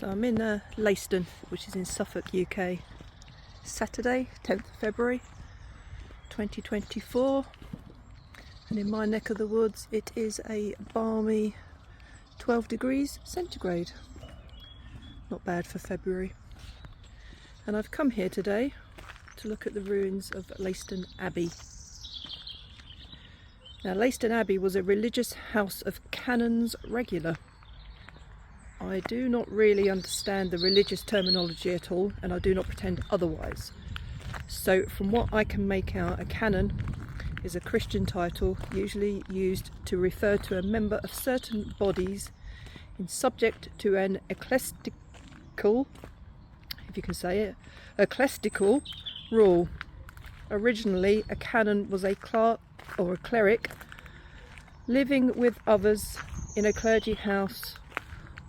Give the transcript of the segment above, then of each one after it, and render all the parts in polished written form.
So I'm in Leiston, which is in Suffolk, UK. Saturday, 10th of February 2024, and in my neck of the woods it is a balmy 12 degrees centigrade. Not bad for February. And I've come here today to look at the ruins of Leiston Abbey. Now, Leiston Abbey was a religious house of canons regular. I do not really understand the religious terminology at all, and I do not pretend otherwise. So from what I can make out, a canon is a Christian title usually used to refer to a member of certain bodies in subject to an ecclesiastical, if you can say it, ecclesiastical rule. Originally, a canon was a clerk or a cleric living with others in a clergy house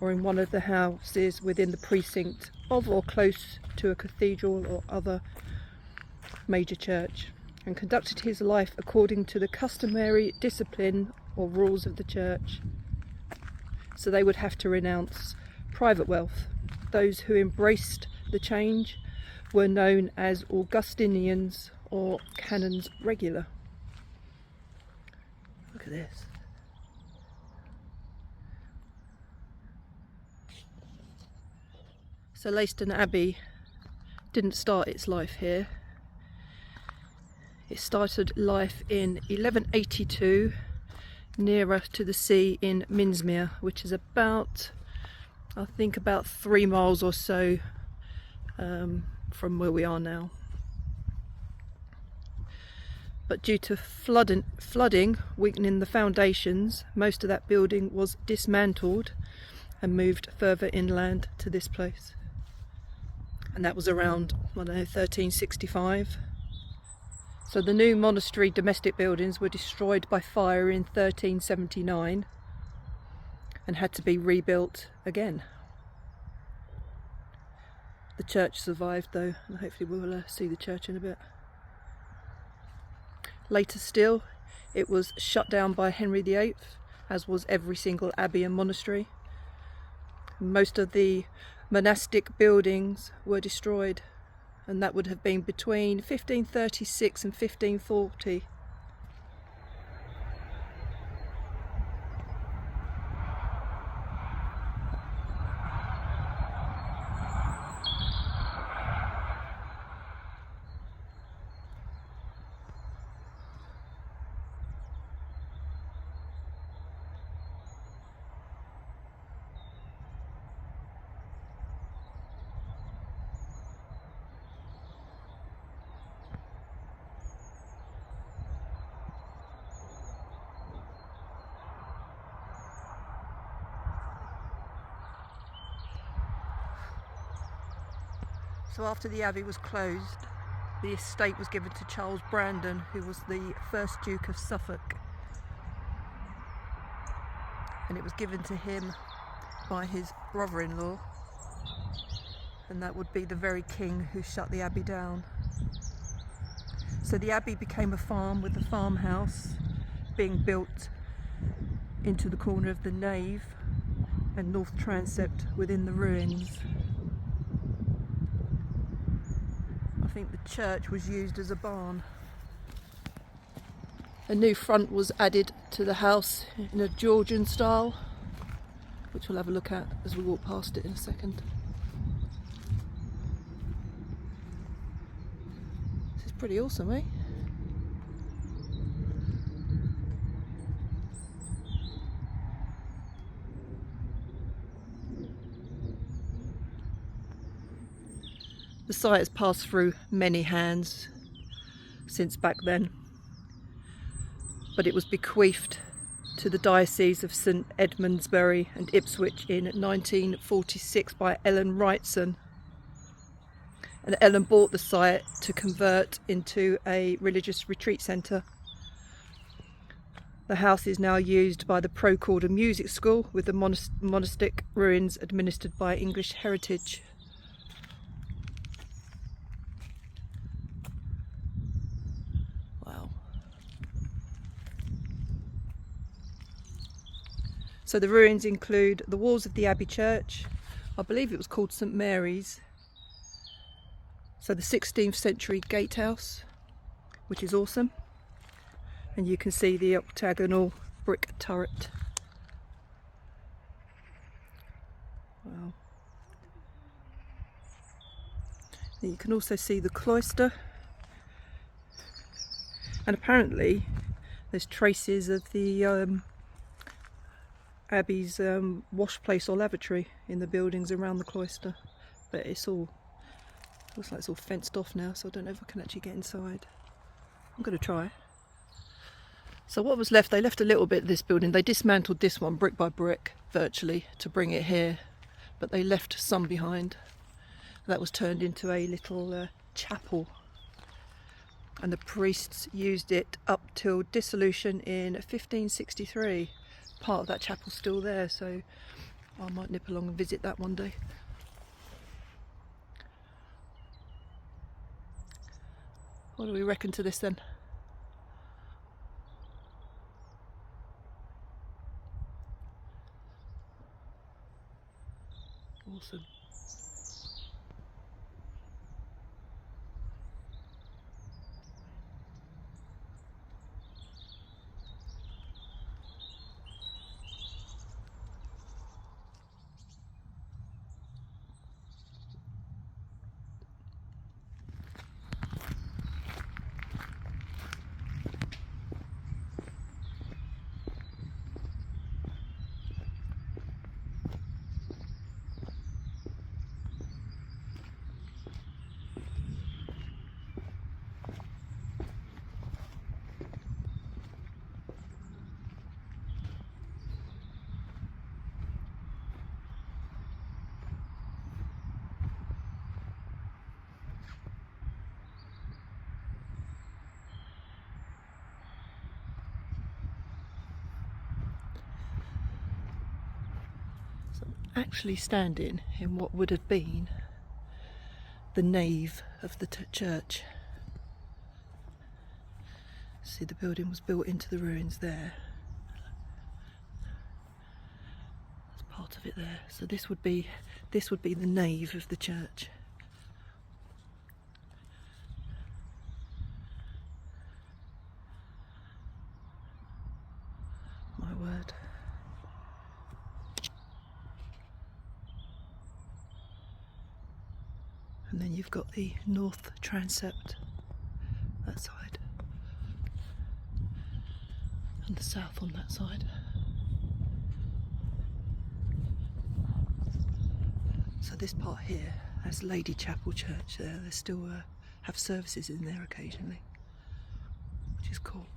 or in one of the houses within the precinct of or close to a cathedral or other major church, and conducted his life according to the customary discipline or rules of the church. So they would have to renounce private wealth. Those who embraced the change were known as Augustinians or canons regular. Look at this. So Leiston Abbey didn't start its life here. It started life in 1182 nearer to the sea in Minsmere, which is about, I think, about 3 miles or so from where we are now. But due to flooding weakening the foundations, most of that building was dismantled and moved further inland to this place. And that was around, I don't know, 1365. So the new monastery domestic buildings were destroyed by fire in 1379 and had to be rebuilt again. The church survived though, and hopefully we'll see the church in a bit. Later still, it was shut down by Henry VIII, as was every single abbey and monastery. Most of the monastic buildings were destroyed, and that would have been between 1536 and 1540. So after the abbey was closed, the estate was given to Charles Brandon, who was the first Duke of Suffolk. And it was given to him by his brother-in-law, and that would be the very king who shut the abbey down. So the abbey became a farm, with the farmhouse being built into the corner of the nave and north transept within the ruins. I think the church was used as a barn. A new front was added to the house in a Georgian style, which we'll have a look at as we walk past it in a second. This is pretty awesome, eh? The site has passed through many hands since back then, but it was bequeathed to the Diocese of St Edmundsbury and Ipswich in 1946 by Ellen Wrightson. And Ellen bought the site to convert into a religious retreat centre. The house is now used by the Pro-Chord Music School, with the monastic ruins administered by English Heritage. Wow. So the ruins include the walls of the Abbey Church, I believe it was called St Mary's. So the 16th century gatehouse, which is awesome. And you can see the octagonal brick turret. Wow. And you can also see the cloister. And apparently there's traces of the Abbey's wash place or lavatory in the buildings around the cloister. But it's all, looks like it's all fenced off now, so I don't know if I can actually get inside. I'm going to try. So what was left, they left a little bit of this building. They dismantled this one brick by brick, virtually, to bring it here. But they left some behind. That was turned into a little chapel. And the priests used it up till dissolution in 1563. Part of that chapel's still there, so I might nip along and visit that one day. What do we reckon to this then? Awesome. Actually standing in what would have been the nave of the church. See, the building was built into the ruins there. That's part of it there. So this would be the nave of the church. My word. And then you've got the north transept, that side, and the south on that side. So this part here, that's Lady Chapel Church there. They still have services in there occasionally, which is cool.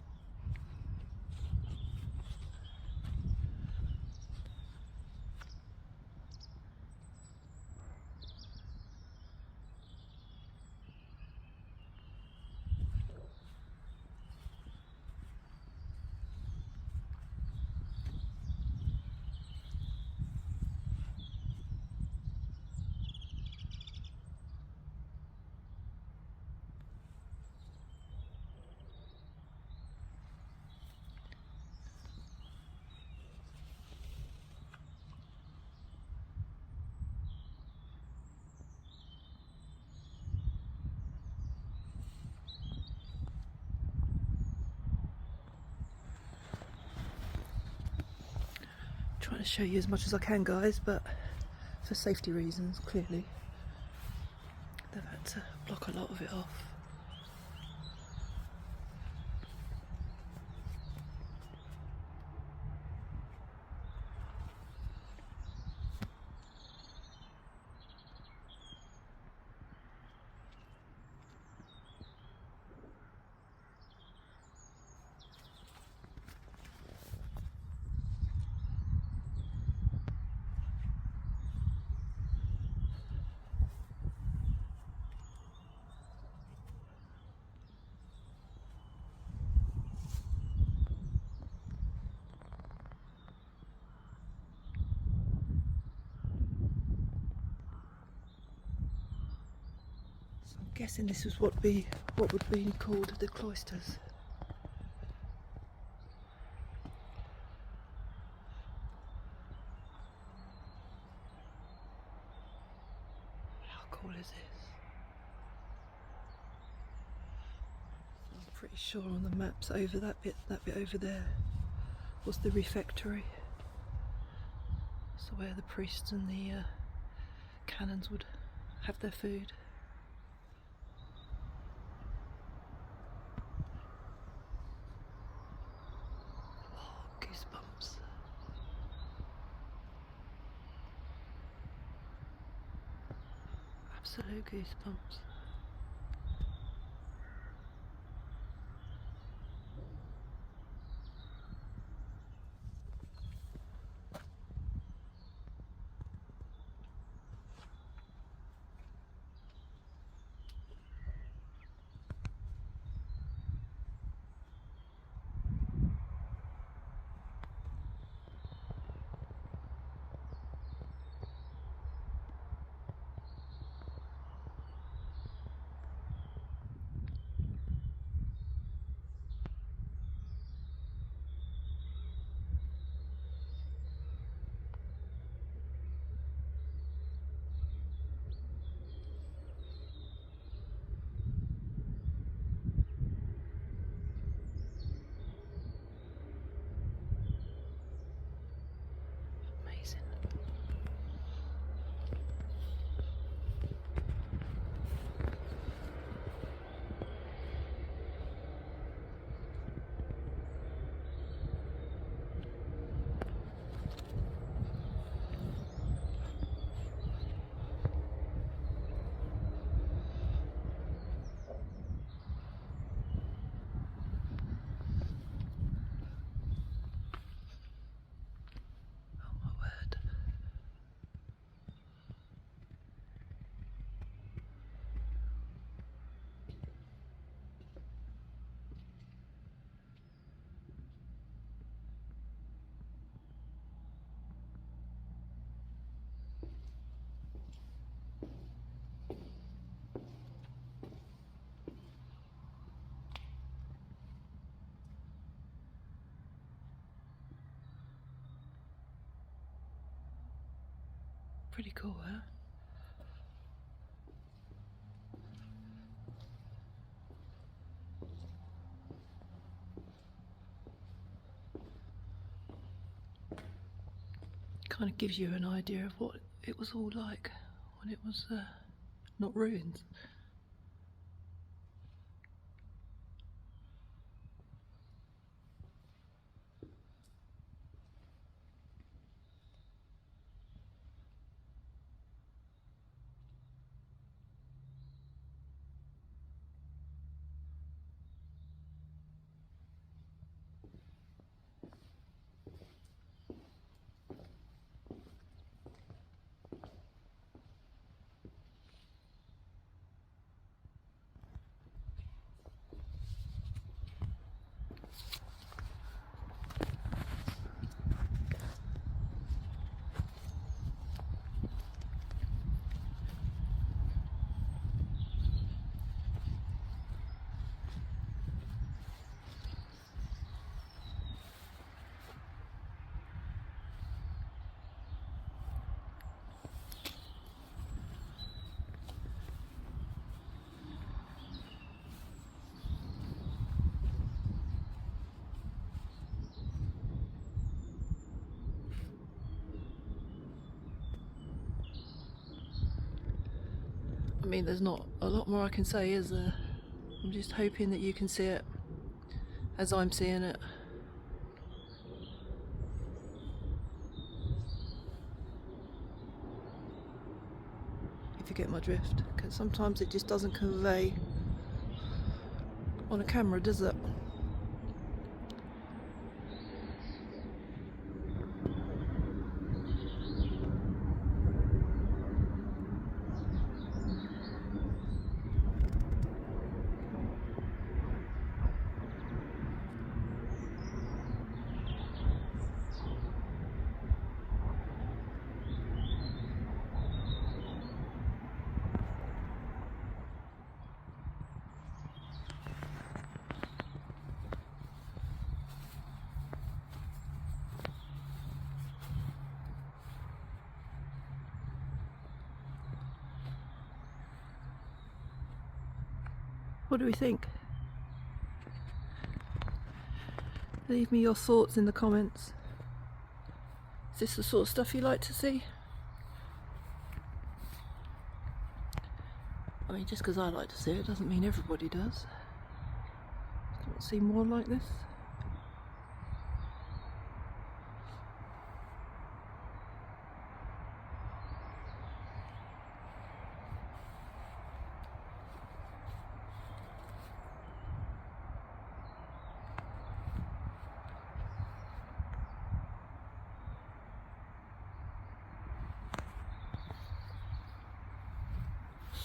Trying to show you as much as I can, guys, but for safety reasons, clearly they've had to block a lot of it off. I'm guessing this was what would be called the cloisters. cool is this? I'm pretty sure on the maps over that bit over there was the refectory. So where the priests and the canons would have their food. Oh, goosebumps. Absolute goosebumps. Amazing. Pretty cool, huh? Kind of gives you an idea of what it was all like when it was not ruins. I mean, there's not a lot more I can say, is there? I'm just hoping that you can see it as I'm seeing it. If you get my drift, because sometimes it just doesn't convey on a camera, does it? What do we think? Leave me your thoughts in the comments. Is this the sort of stuff you like to see? I mean, just because I like to see it doesn't mean everybody does. Do you want to see more like this?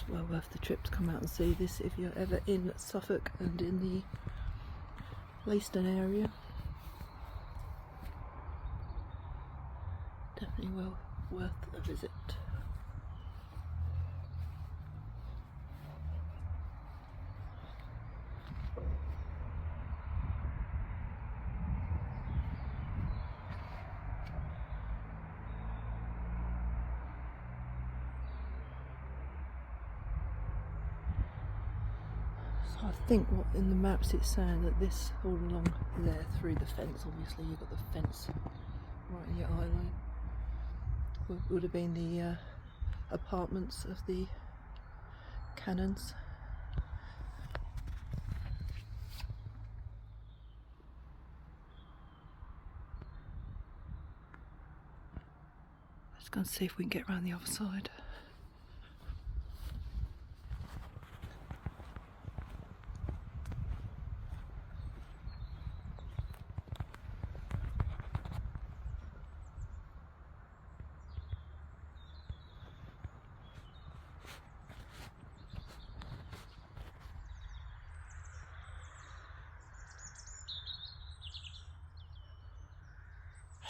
Well worth the trip to come out and see this if you're ever in Suffolk and in the Leiston area. Definitely well worth a visit. So I think what in the maps it's saying that this all along there through the fence, obviously you've got the fence right in your eye line, would have been the apartments of the canons. Let's go and see if we can get around the other side.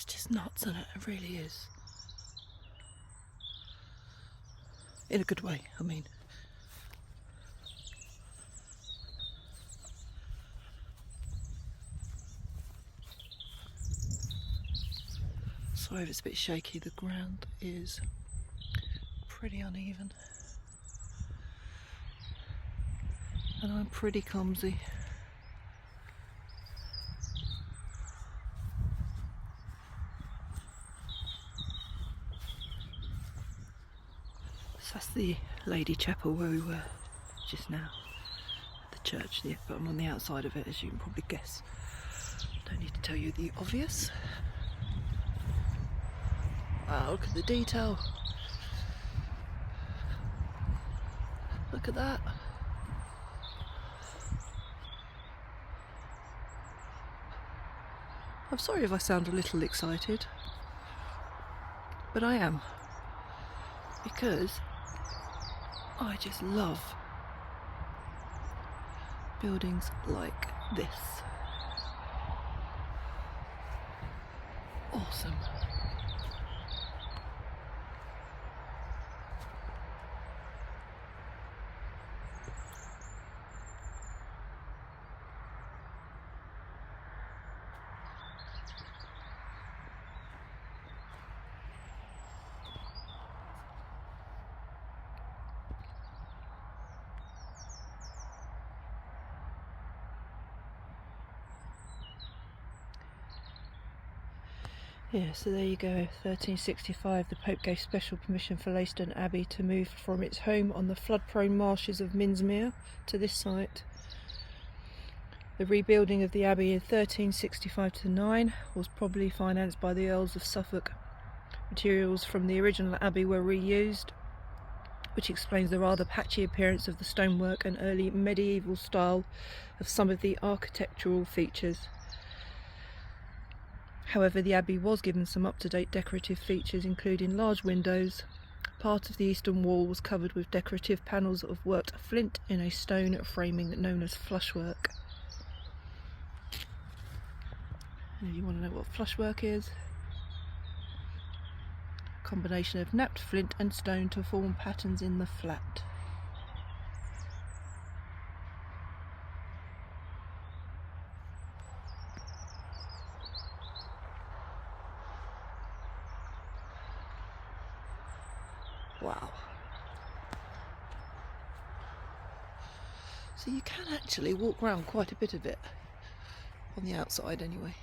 It's just nuts, isn't it? It really is. In a good way, I mean. Sorry if it's a bit shaky, the ground is pretty uneven. And I'm pretty clumsy. So that's the Lady Chapel where we were just now. The church, yeah, but I'm on the outside of it, as you can probably guess. Don't need to tell you the obvious. Wow, look at the detail. Look at that. I'm sorry if I sound a little excited, but I am, because I just love buildings like this. Awesome. Yeah, so there you go, 1365, the Pope gave special permission for Leiston Abbey to move from its home on the flood-prone marshes of Minsmere to this site. The rebuilding of the abbey in 1365-9 was probably financed by the Earls of Suffolk. Materials from the original abbey were reused, which explains the rather patchy appearance of the stonework and early medieval style of some of the architectural features. However, the abbey was given some up-to-date decorative features, including large windows. Part of the eastern wall was covered with decorative panels of worked flint in a stone framing known as flushwork. And if you want to know what flushwork is, a combination of knapped flint and stone to form patterns in the flat. Wow. So you can actually walk around quite a bit of it, on the outside anyway.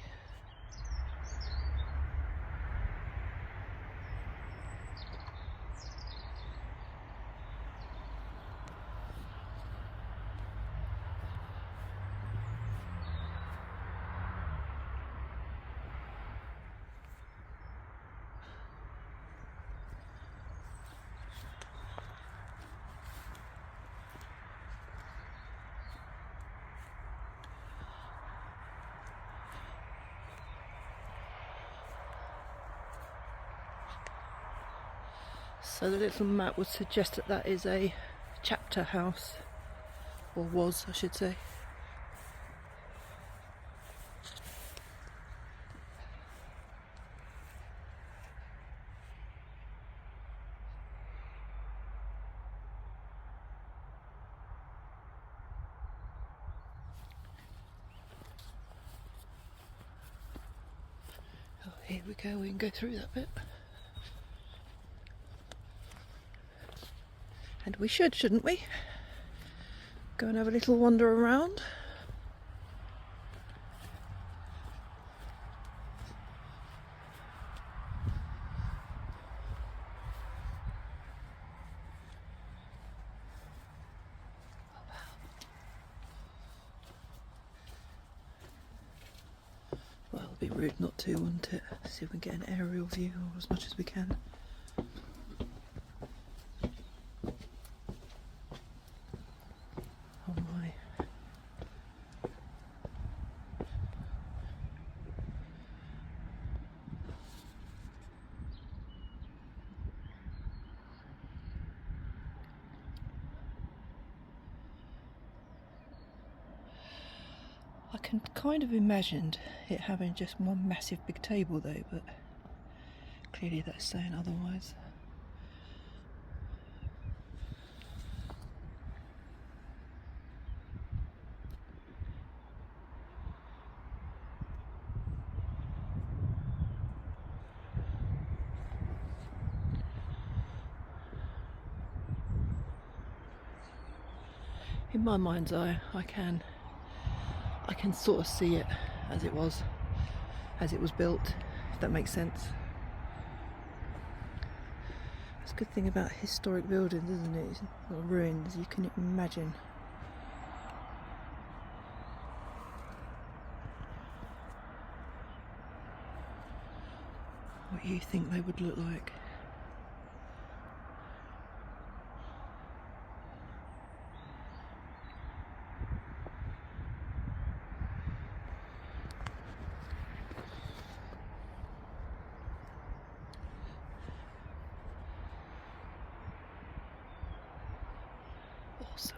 So the little map would suggest that that is a chapter house, or was, I should say. Oh, here we go, we can go through that bit. And we should, shouldn't we? Go and have a little wander around. Well, it'd be rude not to, wouldn't it? See if we can get an aerial view, or as much as we can. Oh my. I can kind of imagine it having just one massive big table though, but clearly that's saying otherwise. In my mind's eye, I can sort of see it as it was built, if that makes sense. That's a good thing about historic buildings, isn't it? It's not ruins, you can imagine. What you think they would look like. Awesome.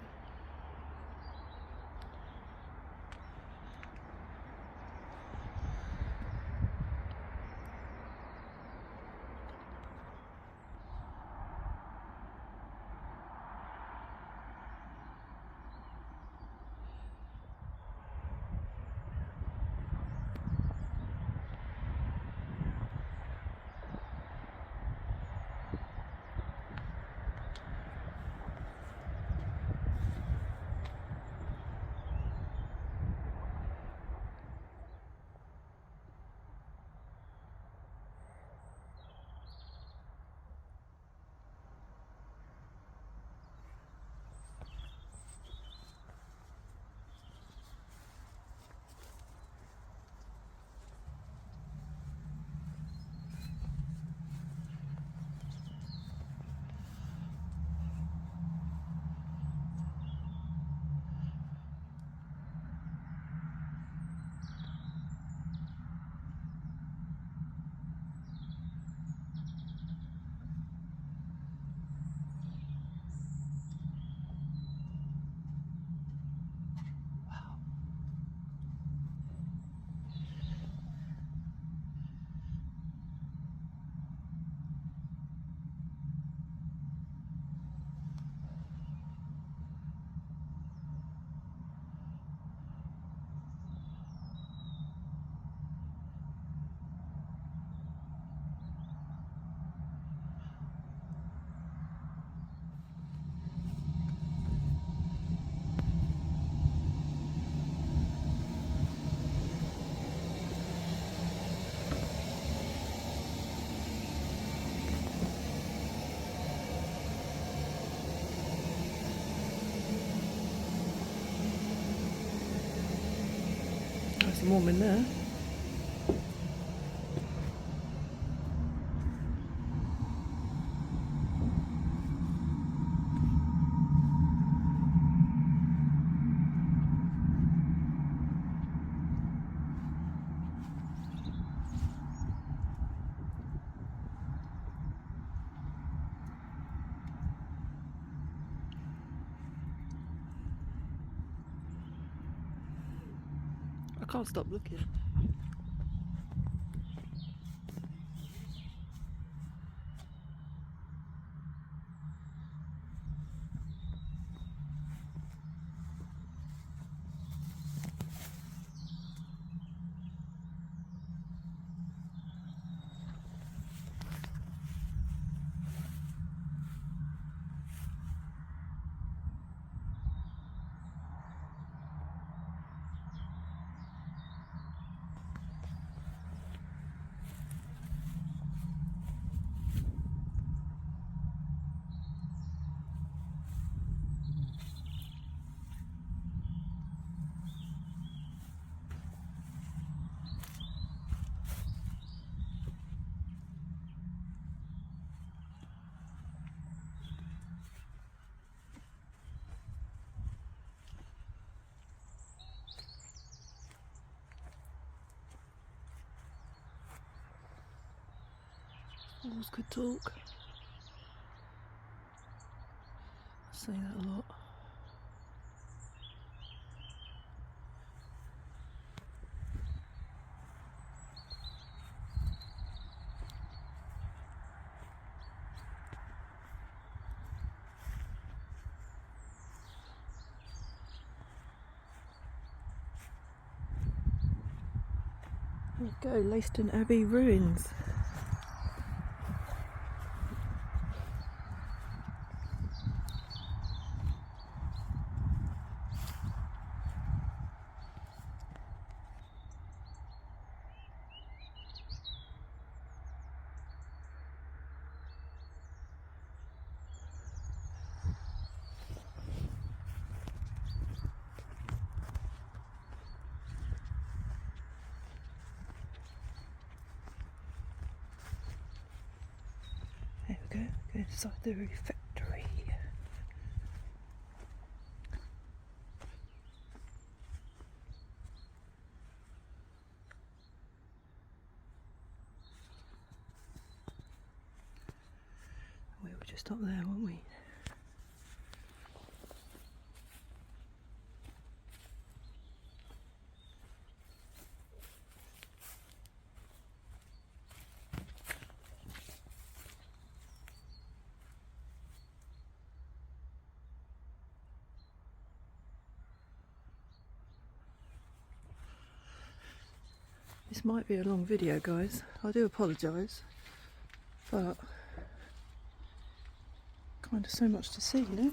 nice and warm in there. I can't stop looking. Walls could talk. I say that a lot. There we go, Leiston Abbey ruins. There we go, go inside the refectory. We were just up there, weren't we? This might be a long video, guys. I do apologise, but kind of so much to see, you know?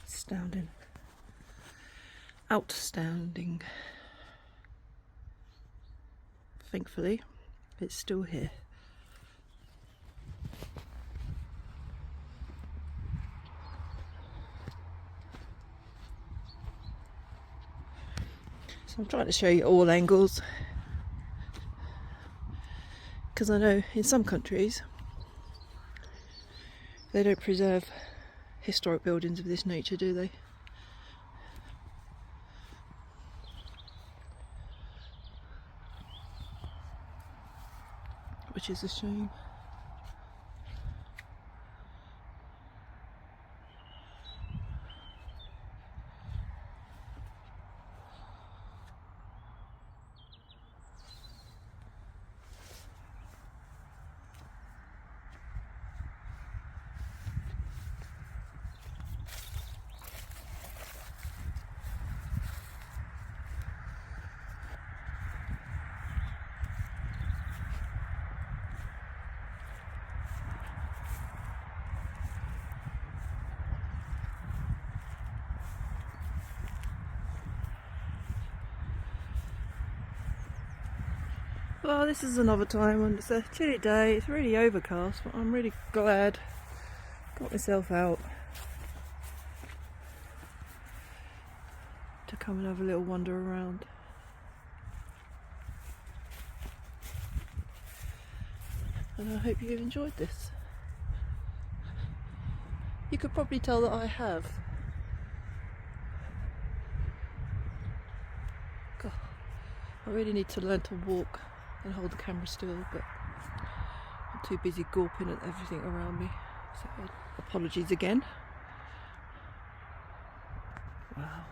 Astounding. Outstanding. Thankfully, it's still here. So I'm trying to show you all angles, because I know in some countries they don't preserve historic buildings of this nature, do they? Which is a shame. Well, this is another time when it's a chilly day. It's really overcast, but I'm really glad I got myself out to come and have a little wander around. And I hope you've enjoyed this. You could probably tell that I have. God, I really need to learn to walk and hold the camera still, but I'm too busy gawping at everything around me. So apologies again. Wow.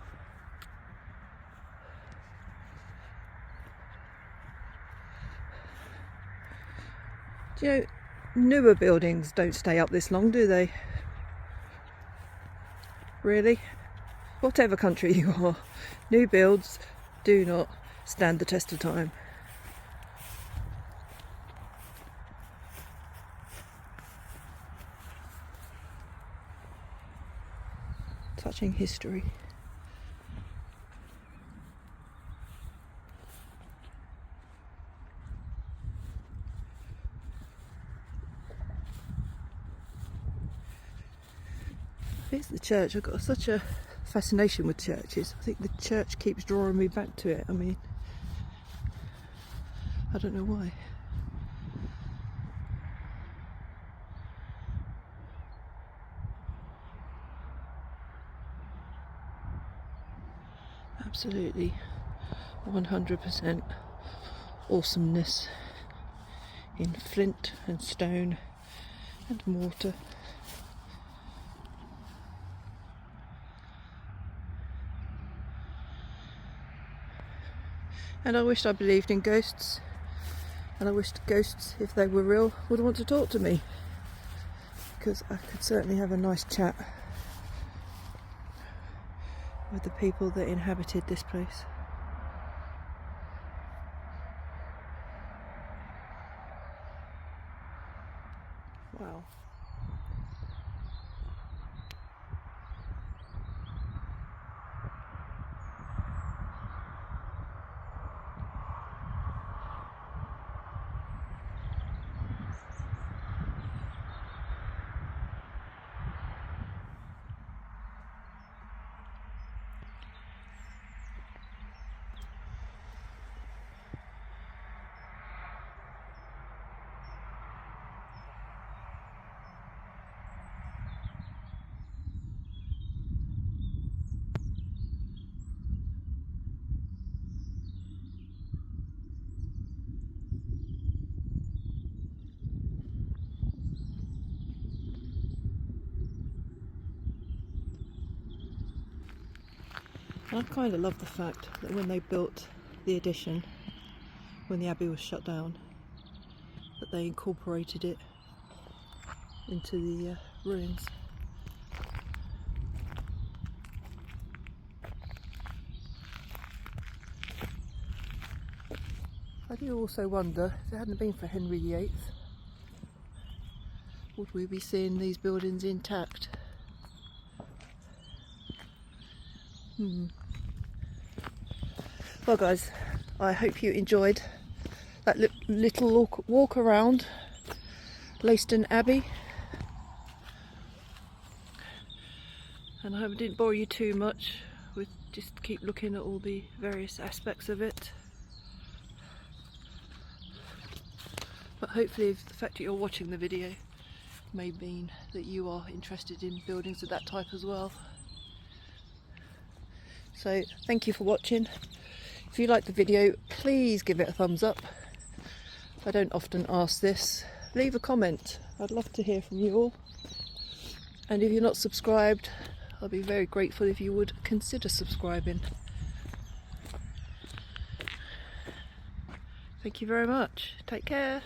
Do you know, newer buildings don't stay up this long, do they? Really? Whatever country you are, new builds do not stand the test of time. Touching history. It's the church. I've got such a fascination with churches. I think the church keeps drawing me back to it. I mean, I don't know why. Absolutely 100% awesomeness in flint and stone and mortar. And I wished I believed in ghosts, and I wished ghosts, if they were real, would want to talk to me, because I could certainly have a nice chat with the people that inhabited this place. Wow. I kind of love the fact that when they built the addition, when the abbey was shut down, that they incorporated it into the ruins. I do also wonder, if it hadn't been for Henry VIII, would we be seeing these buildings intact? Well guys, I hope you enjoyed that little walk around Leiston Abbey, and I hope I didn't bore you too much with just keep looking at all the various aspects of it. But hopefully the fact that you're watching the video may mean that you are interested in buildings of that type as well. So thank you for watching. If you liked the video, please give it a thumbs up. I don't often ask this. Leave a comment. I'd love to hear from you all. And if you're not subscribed, I'll be very grateful if you would consider subscribing. Thank you very much. Take care.